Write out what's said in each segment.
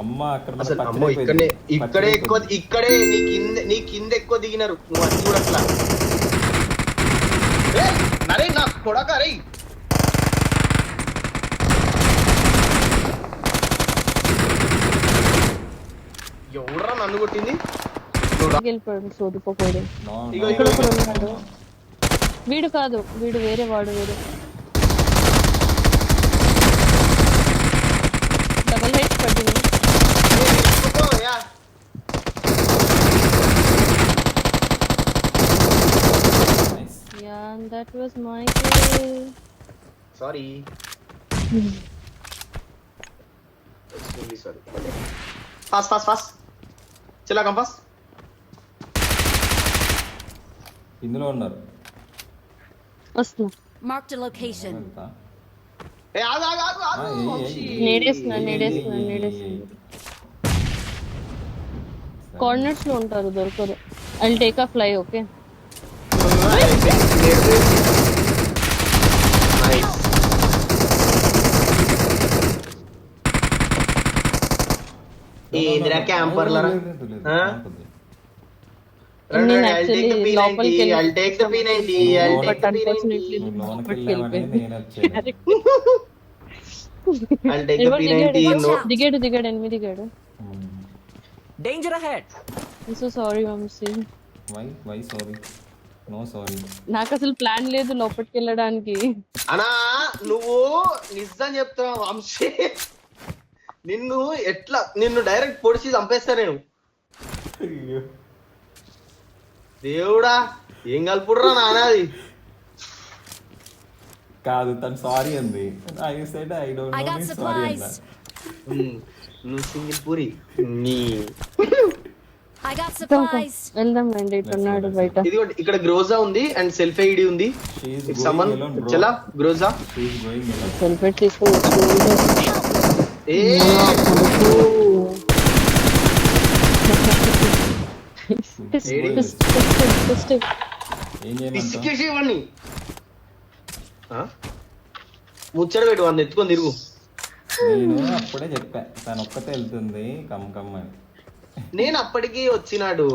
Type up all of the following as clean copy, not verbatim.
అమ్మ అక్కడ మన అసలు పచ్చడి అమ్మో అయిపోయింది. ఇక్కడే ఎక్కువ పచ్చడి ఇక్కడే నీ కింద ఎక్కువ దిగినారు నువ్వు అది కూడా అట్లా నరే నా కొడక రే ఎవడరా నన్ను కొట్టింది వెళ్ళిపోయాడు సోదిపోయాడు. నో, ఇగో, నో, ఇగో, ఇక్కడ ఇగో. ఉన్నాడు. నో. వీడు కాదు, వీడు వేరే వాడు వేరే. డబల్ హెడ్ పట్టింది. Nice. Yeah, that was my kill. Sorry extremely sorry fast చలా కం ఫాస్ట్ ఇందులో ఉన్నారు. వస్తున్నా. Marked a location. వెళ్తా. ఏ ఆగు ఆగు ఆగు ఆగు ఏయ్, వంశీ. నేడేస్తున్నా. ఏయ్. కార్నర్స్ లో ఉంటారు, దొరకరు. I'll take a fly. Okay, Nice. ఏందిరా క్యాంపర్లరా లేదు, లేదు, ఆ? క్యాంప్ ఉంది. నేను I'll take the actually లోపలికి P90, I'll take the P90, I'll But take the unfortunately P90. నువ్వు లోనకి లోపలికి వెళ్ళావని నేను వచ్చాను. I'll take the P90. No. దిగాడు ఎనిమిది దిగాడు. Danger ahead. So sorry Vamshi, why sorry, no sorry. నాకు అసలు ప్లాన్ లేదు లోపలికి వెళ్ళడానికి. అనా నువ్వు నిజం చెప్తావు వంశీ నిన్ను డైరెక్ట్ పొడిచి చంపేస్తా నేను దేవుడా ఏం కలుపుడురా నానాది కాదు, తను సారీ అంది. I said I don't I no got means sorry అందా. supplies. నువ్వు సింగిల్ పూరి నీ I got supplies. వెళ్దాం రండి, ఇటు ఉన్నాడు బయట. ఇదిగోండి ఇక్కడ గ్రోజా ఉంది అండ్ సెల్ఫ్ ఐడి ఉంది. She is If going someone alone, bro. చలా Groza She is going alone. సెల్ఫెట్ తీసుకొని ఏ ఏం చేయమంటావు? పిసికేసి ఇవ్వండి ముచ్చట పెట్టు వాళ్ళని ఎత్తుకొని తిరుగు. నేను అప్పుడే చెప్పా తను ఒక్కతే వెళ్తుంది కమ్ అని. నేను అప్పటికి వచ్చినాడు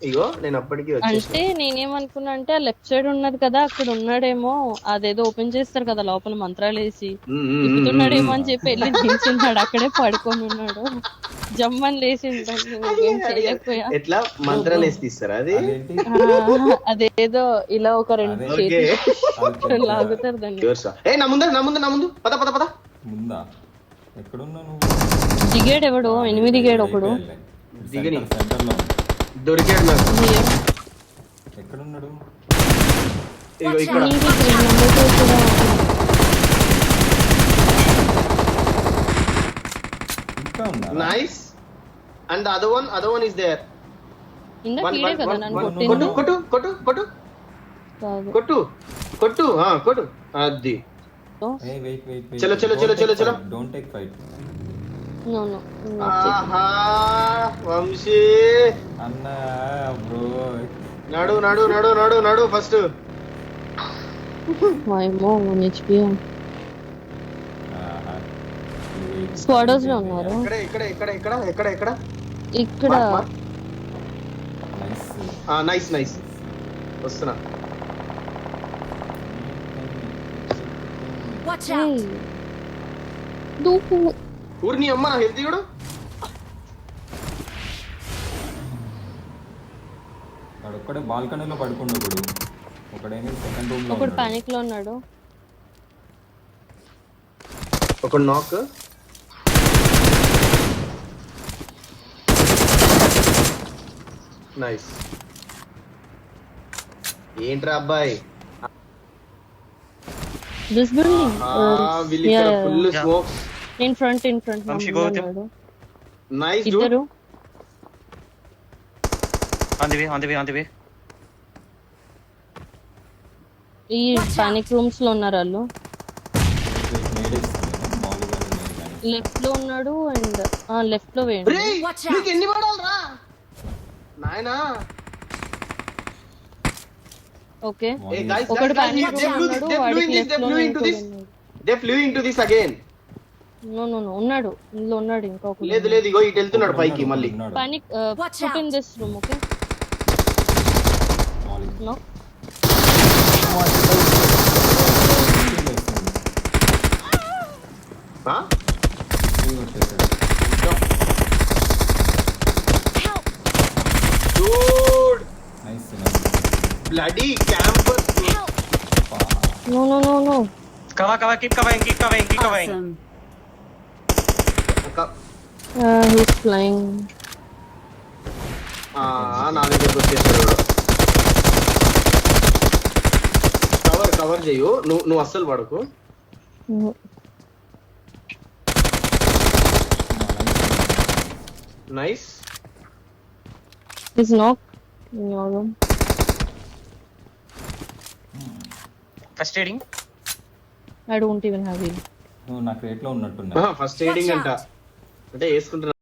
ఇగో నేను అప్పటికి వచ్చేసి అంటే నేనేమనుకున్నా అంటే లెఫ్ట్ సైడ్ ఉన్నది కదా, అక్కడ ఉన్నాడేమో. అదేదో ఓపెన్ చేస్తారు కదా లోపల మంత్రాలు వేసి, తిప్పుతున్నాడేమో అని చెప్పి వెళ్ళి నిల్చున్నాడు. అక్కడే పడుకొని ఉన్నాడు. జమ్మని లేచి ఏం చేయలేకపోయా. ఎట్లా మంత్రాలు వేసి తీస్తారా అది? అదేంటి? అదేదో ఇలా ఒక రెండు ఓకే చేతులు లాగుతారు దాన్ని. ఏ నా ముందు పద పద పద ముందా? ఎక్కడున్నావు నువ్వు? దిగాడు ఎవడు, ఎనిమిది దిగాడు ఒకడు. దిగని. సెంటర్ లో దొరికాడు నాకు. ఎక్కడున్నాడు? ఇగో ఇక్కడ నీకు 3 numbers కూడా ఇంకా ఉందా? Nice and other one is there. ఇందాక ఈడే కదా నన్ను కొట్టు కొట్టింది. కొట్టు కొట్టు కొట్టు కాదు. కొట్టు కొట్టు కొట్టు అది Hey, wait. చలో, చలో, చలో, చలో, చలో. Don't take fight. No. ఆహా వంశీ అన్న బ్రో. నడు నడు నడు నడు నడు ఫస్ట్ ఏమో 1 HP. స్క్వాడర్స్ లో ఉన్నారు. ఇక్కడ ఇక్కడ ఇక్కడ ఇక్కడ ఇక్కడ ఇక్కడ ఇక్కడ నైస్. నైస్ వస్తున్నా. Watch out. దూకు. ఊరిని అమ్మ నా హెల్త్ కూడా వాడు ఒక్కడే బాల్కనీలో పడుకున్నాడు. ఒకడేమో సెకండ్ రూమ్ లో ఒకడు ఉన్నాడు. పానిక్ లో ఉన్నాడు. ఒక నాక్ నైస్. ఏంట్రా అబ్బాయి దిస్ బిల్డింగ్. వీళ్ళు ఇక్కడ full smokes. In front Vamshi, go with him. ఉన్నాడు. Nice Dude. ఇద్దరు On the way. ఈ పానిక్ రూమ్స్ లో ఉన్నారు వాళ్ళు. లెఫ్ట్ లో ఉన్నాడు అండ్ లెఫ్ట్ లో వేయండి. రేయ్ Watch out. నీకు ఎన్ని పడాలరా నాయనా? ఓకే, Hey guys, ఒకడు guys, పానిక్ they లో flew ఉన్నాడు. they flew వాడికి in this, లెఫ్ట్ they లో flew into this. They flew into this again. No no no ఉన్నాడు ఇందులో ఉన్నాడు ఇంకొక లేదు లేదు ఇగో ఇటు వెళ్తున్నాడు పైకి మళ్ళీ. ఉన్నాడు. Panic, Watch put in out. this room, okay? Molly. No? ఆ? ఇది వచ్చేసాడు. Help! Dude, Nice, nice. bloody campers. Help! No, no, no, no. Cover, keep covering, keep covering. Awesome. ఒక- He's flying. నా దగ్గరకు వచ్చేసాడు. కవర్ చేయు, నువ్వు అస్సలు పడకు. Mhm. Nice. He's knocked in your room. First aiding. I don't even have heal. నువ్వు నా క్రేట్ లో ఉన్నట్టున్నా. ఫస్ట్ ఎయిడింగ్ అంట, అంటే వేసుకుంటున్నా.